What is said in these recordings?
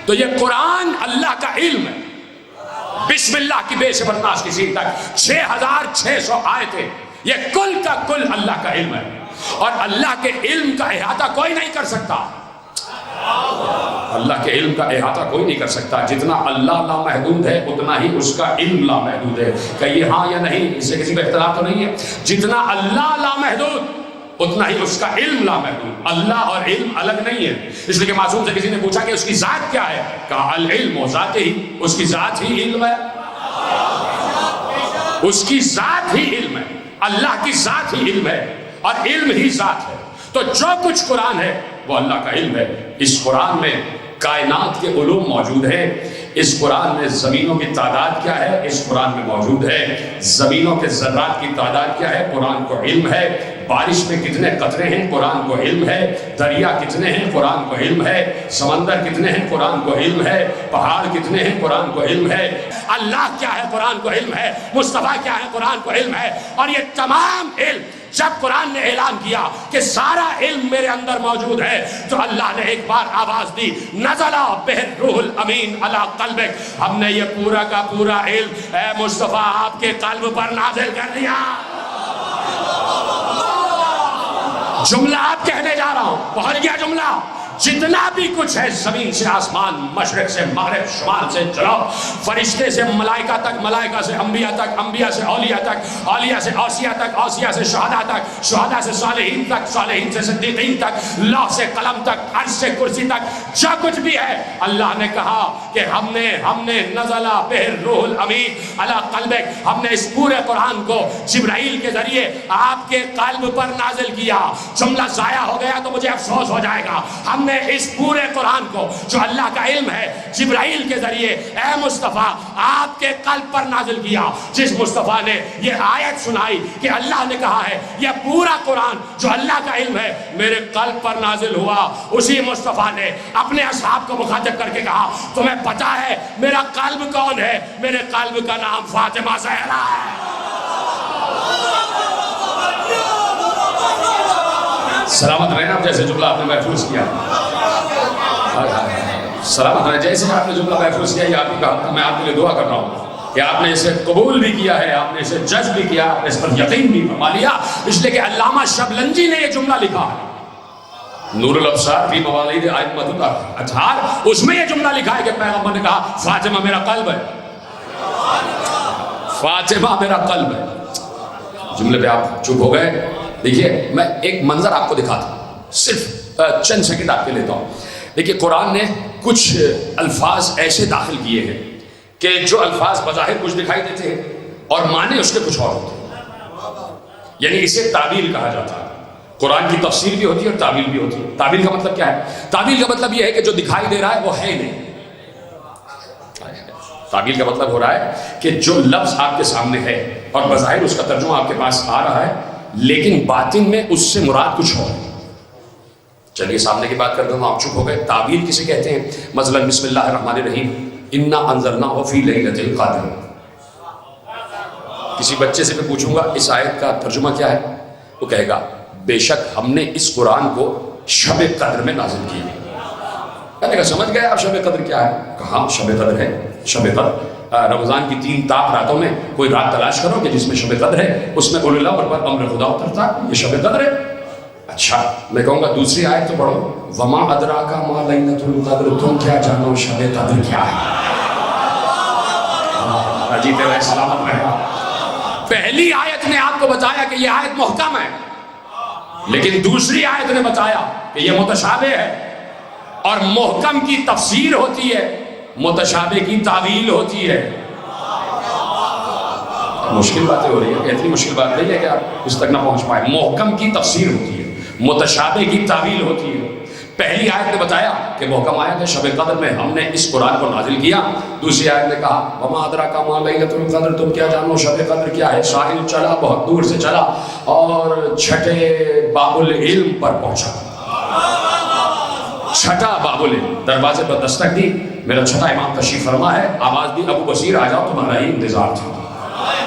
تو یہ قرآن اللہ کا علم ہے، بسم اللہ کی بے سے برناس کی سین تک 6600 آیتیں، یہ کل کا کل اللہ کا علم ہے، اور اللہ کے علم کا احاطہ کوئی نہیں کر سکتا، اللہ کے علم کا احاطہ کوئی نہیں کر سکتا۔ جتنا اللہ لامحدود ہے اتنا ہی اس کا علم لامحدود ہے، کہیے ہاں یا نہیں، اس سے کسی کو اختلاف تو نہیں ہے؟ جتنا اللہ لامحدود اتنا ہی اس کا علم لامحدود، اللہ اور علم الگ نہیں ہے۔ اس لیے کہ معصوم سے کسی نے پوچھا کہ اس کی ذات کیا ہے، کہا العلم و ذات ہی، اس کی ذات ہی علم ہے، اس کی ذات ہی علم ہے، اللہ کی ذات ہی علم ہے، اور علم ہی ذات ہے۔ تو جو کچھ قرآن ہے وہ اللہ کا علم ہے۔ اس قرآن میں کائنات کے علوم موجود ہیں، اس قرآن میں زمینوں کی تعداد کیا ہے، اس قرآن میں موجود ہے، زمینوں کے ذرات کی تعداد کیا ہے، قرآن کو علم ہے، بارش میں کتنے قطرے ہیں قرآن کو علم ہے، دریا کتنے ہیں قرآن کو علم ہے، سمندر کتنے ہیں قرآن کو علم ہے، پہاڑ کتنے ہیں قرآن کو علم ہے، اللہ کیا ہے قرآن کو علم ہے، مصطفیٰ کیا ہے قرآن کو علم ہے۔ اور یہ تمام علم جب قرآن نے اعلان کیا کہ سارا علم میرے اندر موجود ہے، تو اللہ نے ایک بار آواز دی، نزل بہ الروح الامین علی قلبک، ہم نے یہ پورا کا پورا علم اے مصطفیٰ آپ کے قلب پر نازل کر دیا۔ جملہ آپ کہنے جا رہا ہوں، پہنچ گیا جملہ، جتنا بھی کچھ ہے زمین سے آسمان، مشرق سے مغرب، شمال سے جنوب، فرشتے سے ملائکہ تک، ملائکہ سے انبیاء تک، انبیاء سے اولیاء تک، اولیاء سے اوصیاء تک، اوصیاء سے شہداء تک، شہداء سے صالحین تک، صالحین سے صدیقین تک، لوح سے قلم تک، عرش سے کرسی تک، جو کچھ بھی ہے اللہ نے کہا کہ ہم نے نزل بہ الروح الامین علی قلبک، ہم نے اس پورے قرآن کو جبرائیل کے ذریعے آپ کے قلب پر نازل کیا۔ جملہ ضائع ہو گیا تو مجھے افسوس ہو جائے گا، ہم نے اس پورے قرآن کو جو اللہ کا علم ہے جبرائیل کے ذریعے اے مصطفیٰ آپ کے قلب پر نازل کیا۔ جس مصطفیٰ نے یہ آیت سنائی کہ اللہ نے کہا ہے یہ پورا قرآن جو اللہ کا علم ہے میرے قلب پر نازل ہوا، اسی مصطفیٰ نے اپنے اصحاب کو مخاطب کر کے کہا تمہیں پتہ ہے میرا قلب کون ہے؟ میرے قلب کا نام فاطمہ زہرا ہے۔ سلامت رہنا جیسے جملہ آپ نے محفوظ کیا، سلامت رہنا جیسے آپ نے جملہ محفوظ کیا، یہ آپ ہی کہا، میں آپ کے لیے دعا کر رہا ہوں کہ آپ نے اسے قبول بھی کیا ہے، آپ نے اسے جج بھی کیا، آپ نے اس پر یقین بھی فرما لیا، اس لیے کہ علامہ شبلنجی نے یہ جملہ لکھا ہے، نور الابصار فی موالید ائمۃ الاطہار، اس میں یہ جملہ لکھا ہے کہ پیغمبر نے کہا فاطمہ میرا قلب ہے، فاطمہ میرا قلب ہے۔ جملے پہ آپ چپ ہو گئے۔ دیکھیے میں ایک منظر آپ کو دکھاتا ہوں، صرف چند سیکنڈ آپ کے لیتا ہوں۔ دیکھیے قرآن نے کچھ الفاظ ایسے داخل کیے ہیں کہ جو الفاظ بظاہر کچھ دکھائی دیتے ہیں اور معنی اس کے کچھ اور ہوتے ہیں، یعنی اسے تعبیر کہا جاتا ہے۔ قرآن کی تفسیر بھی ہوتی ہے اور تعبیر بھی ہوتی ہے۔ تعبیر کا مطلب کیا ہے؟ تعبیر کا مطلب یہ ہے کہ جو دکھائی دے رہا ہے وہ ہے نہیں۔ تعبیر کا مطلب ہو رہا ہے کہ جو لفظ آپ کے سامنے ہے اور بظاہر اس کا ترجمہ آپ کے پاس آ رہا ہے لیکن باطن میں اس سے مراد کچھ اور ہے۔ چلیے سامنے کی بات کرتا ہوں، آپ چپ ہو گئے۔ تعبیر کسے کہتے ہیں؟ مثلا بسم اللہ الرحمن الرحیم، انا انزلناہ فی لیلۃ القدر۔ کسی بچے سے میں پوچھوں گا اس آیت کا ترجمہ کیا ہے، وہ کہے گا بے شک ہم نے اس قرآن کو شب قدر میں نازل کیا۔ میں نے کہا سمجھ گئے آپ شب قدر کیا ہے؟ کہاں شب قدر ہے، شب قدر رمضان کی 3 تاپ راتوں میں کوئی رات تلاش کرو کہ جس میں شب قدر ہے، اس میں اولی اللہ پر امر خدا اترتا، یہ شب قدر ہے۔ اچھا میں کہوں گا دوسری آیت تو پڑھو، وما ادراک ما لیلۃ القدر، تم کیا جانو شب قدر کیا ہے؟ عجیب ہے، سلامت رہے۔ پہلی آیت نے آپ کو بتایا کہ یہ آیت محکم ہے، لیکن دوسری آیت نے بتایا کہ یہ متشابہ ہے، اور محکم کی تفسیر ہوتی ہے، متشابہ کی تعویل ہوتی ہے۔ مشکل باتیں ہو رہی ہیں، اتنی مشکل بات نہیں ہے کہ آپ اس تک نہ پہنچ پائے۔ محکم کی تفسیر ہوتی ہے، متشابہ کی تعویل ہوتی ہے۔ پہلی آیت نے بتایا کہ محکم آیت ہے، شب قدر میں ہم نے اس قرآن کو نازل کیا۔ دوسری آیت نے کہا وما ادراک ما لیلۃ القدر، تم کیا جانو شب قدر کیا ہے؟ ساحل چلا، بہت دور سے چلا اور چھٹے باب العلم پر پہنچا۔ چھٹا باب العلم، دروازے پر دستک دی، میرا چھٹا امام تشریف فرما ہے، آواز دی ابو بصیر آ جاؤ تمہارا ہی انتظار تھا۔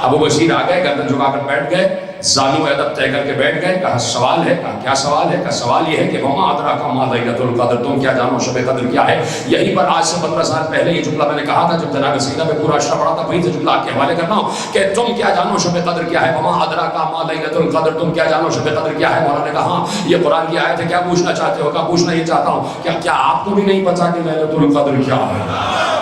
ابو بصیر آ گئے، گردن جھکا کر بیٹھ گئے، زانو ادب طے کر کے بیٹھ گئے. کہا سوال ہے. کہا کیا سوال ہے؟ کہا سوال یہ ہے کہ وما ادراک ما لیلۃ القدر، تم کیا جانو شب قدر کیا ہے. یہیں پر آج سے 15 سال پہلے یہ جملہ میں نے کہا تھا جب جناب سیدہ میں پورا اشرا پڑھا تھا، وہی سے جملہ آپ کے حوالے کرتا ہوں کہ تم کیا جانو شب قدر کیا ہے. وما ادراک ما لیلۃ القدر، تم کیا جانو شب قدر کیا ہے. مولانا نے کہا ہاں یہ قرآن کی آیت ہے، کیا پوچھنا چاہتے ہو؟ کہا پوچھنا یہ چاہتا ہوں کیا آپ کو بھی نہیں پتا کہ لیلۃ القدر کیا ہے؟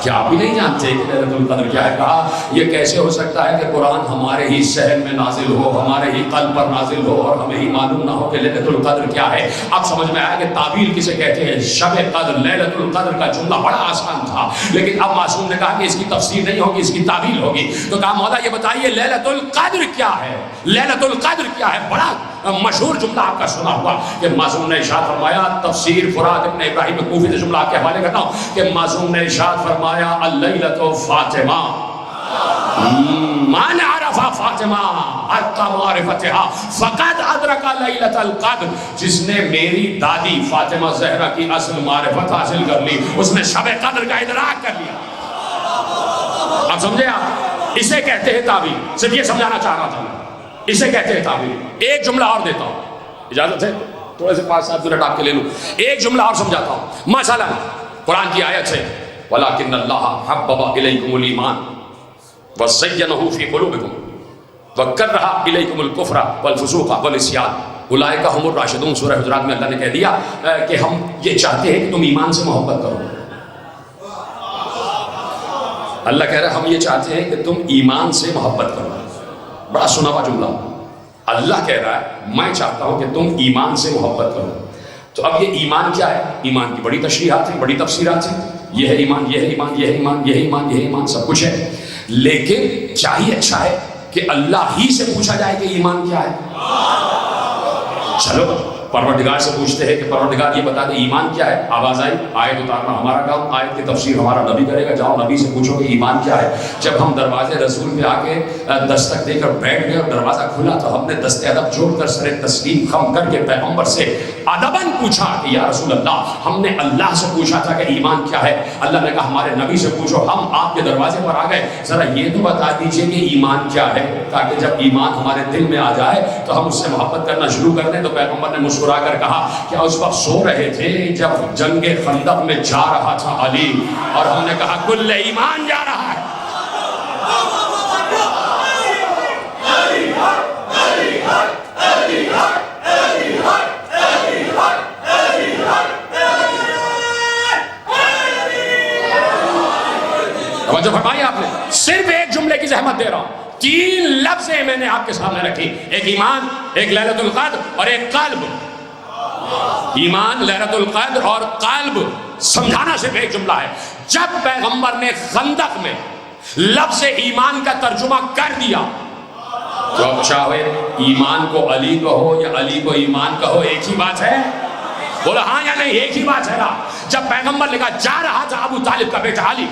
کیا آپ بھی نہیں جانتے کہ لیلۃ القدر کیا ہے؟ کہا یہ کیسے ہو سکتا ہے کہ قرآن ہمارے ہی ذہن میں نازل ہو، ہمارے ہی قلب پر نازل ہو اور ہمیں ہی معلوم نہ ہو کہ لیلۃ القدر کیا ہے. اب سمجھ میں آیا کہ تعبیر کسے کہتے ہیں. شب قدر، لیلۃ القدر کا جملہ بڑا آسان تھا، لیکن اب معصوم نے کہا کہ اس کی تفسیر نہیں ہوگی، اس کی تعبیر ہوگی. تو کہا مولا یہ بتائیے لیلۃ القدر کیا ہے. لیلۃ القدر کیا ہے؟ بڑا مشہور جملہ آپ کا سنا ہوا کہ معصوم نے ارشاد فرمایا، تفسیر فرات ابن ابراہیم کوفی سے جملہ آپ کے حوالے کرتا ہوں کہ معصوم نے ارشاد فرمایا اللیلۃ فاطمہ من عرف فاطمہ حتی معرفتها فقد ادرک لیلۃ القدر. جس نے میری دادی فاطمہ زہرا کی اصل معرفت حاصل کر لی، اس نے شب قدر کا ادراک کر لیا. اب سمجھے آپ؟ اسے کہتے ہیں تعبیر. صرف یہ سمجھانا چاہ رہا تھا میں، اسے کہتے ہیں تعبیر. ایک جملہ اور دیتا ہوں، اجازت ہے؟ تھوڑے سے 5-7 منٹ آپ کے لے لوں. ایک جملہ اور سمجھاتا ہوں. مثلا قرآن کی آیت ہے وَلَكِنَّ اللَّهَ حَبَّبَ إِلَيْكُمُ الْإِيمَانَ وَزَيَّنَهُ فِي قُلُوبِكُمْ وَكَرَّهَ إِلَيْكُمُ الْكُفْرَ وَالْفُسُوقَ وَالْعِصْيَانَ أُولَٰئِكَ هُمُ الرَّاشِدُونَ. سورہ حجرات میں اللہ نے کہہ دیا کہ ہم یہ چاہتے ہیں کہ تم ایمان سے محبت کرو. اللہ کہہ رہا ہے ہم یہ چاہتے ہیں کہ تم ایمان سے محبت کرو. بڑا سنا ہوا جملہ. اللہ کہہ رہا ہے میں چاہتا ہوں کہ تم ایمان سے محبت کرو. تو اب یہ ایمان کیا ہے؟ ایمان کی بڑی تشریحات ہیں، بڑی تفسیرات ہیں. یہ ہے ایمان، یہ ہے ایمان، یہ ہے ایمان، یہ ہے ایمان، یہ ہے ایمان، سب کچھ ہے. لیکن چاہیے اچھا ہے کہ اللہ ہی سے پوچھا جائے کہ ایمان کیا ہے. چلو پروردگار سے پوچھتے ہیں کہ پروردگار یہ بتا دے ایمان کیا ہے. آواز آئی، آیت اتارنا ہمارا کام، آیت کی تفسیر ہمارا نبی کرے گا. جاؤ نبی سے پوچھو کہ ایمان کیا ہے. جب ہم دروازے رسول پہ آ کے دستک دے کر بیٹھ گئے اور دروازہ کھلا تو ہم نے دست ادب جوڑ کر سر تسلیم خم کر کے پیغمبر سے ادباً پوچھا کہ یا رسول اللہ ہم نے اللہ سے پوچھا تھا کہ ایمان کیا ہے. اللہ نے کہا ہمارے نبی سے پوچھو. ہم آپ کے دروازے پر آ گئے، ذرا یہ تو بتا دیجئے کہ ایمان کیا ہے، تاکہ جب ایمان ہمارے دل میں آ جائے تو ہم اس سے محبت کرنا شروع کر دیں. تو پیغمبر نے مسکرا کر کہا کیا اس وقت سو رہے تھے جب جنگ خندق میں جا رہا تھا علی؟ اور ہم نے کہا کل ایمان جا رہا ہے. توجہ فرمائی آپ نے. صرف ایک جملے کی زحمت دے رہا ہوں. 3 لفظیں میں نے آپ کے سامنے رکھی، ایک ایمان، ایک لیلۃ القدر اور ایک قلب. ایمان، لیلۃ القدر اور قلب سمجھانا صرف ایک جملہ ہے. جب پیغمبر نے خندق میں لفظ ایمان کا ترجمہ کر دیا تو اب چاہے ایمان کو علی کہو یا علی کو ایمان کہو ایک ہی بات ہے. بولا ہاں یا نہیں؟ ایک ہی بات ہے نا. جب پیغمبر نے کہا جا رہا تھا ابو طالب کا بیٹا علی،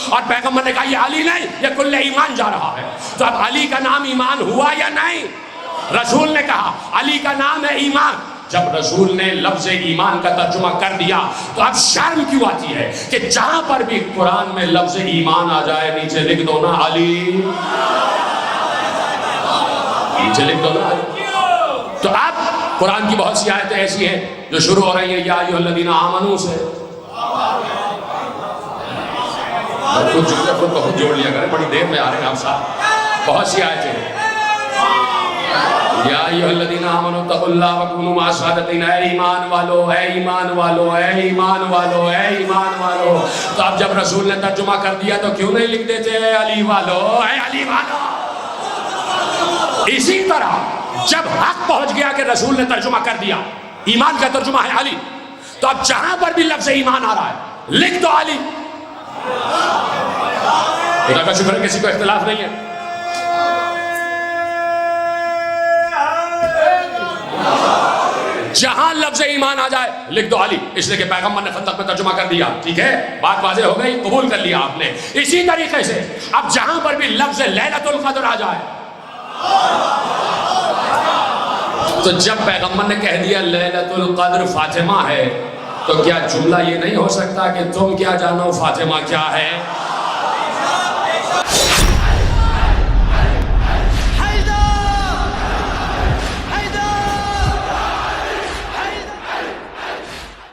اور پیغمبر نے کہا یہ علی نہیں یہ کل ایمان جا رہا ہے، تو اب علی کا نام ایمان ہوا یا نہیں؟ رسول نے کہا علی کا نام ہے ایمان. جب رسول نے لفظ ایمان کا ترجمہ کر دیا تو اب شرم کیوں آتی ہے کہ جہاں پر بھی قرآن میں لفظ ایمان آ جائے نیچے لکھ دو نا علی، نیچے لکھ دو نا علی. تو اب قرآن کی بہت سی آیتیں ایسی ہیں جو شروع ہو رہی ہیں یا ایھا الذین آمنوا سے. کچھ جملے خود بخود جوڑ لیا کریں، بڑی دیر میں آ رہے ہیں آپ صاحب. بہت سی آیتیں ہیں یا ایھا الذین آمنوا اتقوا اللہ وکونوا مع الصادقین. اے ایمان والو، اے ایمان والو، اے ایمان والو، اے ایمان والو. تو اب جب رسول نے ترجمہ کر دیا تو کیوں نہیں لکھ دیتے اے علی والو، اے علی والو. اسی طرح جب حق پہنچ گیا کہ رسول نے ترجمہ کر دیا ایمان کا ترجمہ ہے علی، تو اب جہاں پر بھی لفظ ایمان آ رہا ہے لکھ دو علی. خدا کا شکر ہے کسی کو اختلاف نہیں ہے. جہاں لفظ ایمان آ جائے لکھ دو علی، اس لیے کہ پیغمبر نے خندق میں ترجمہ کر دیا. ٹھیک ہے، بات واضح ہو گئی، قبول کر لیا آپ نے. اسی طریقے سے اب جہاں پر بھی لفظ لیلۃ القدر آ جائے، تو جب پیغمبر نے کہہ دیا لیلۃ القدر فاطمہ ہے، تو کیا جملہ یہ نہیں ہو سکتا کہ تم کیا جانو فاطمہ کیا ہے؟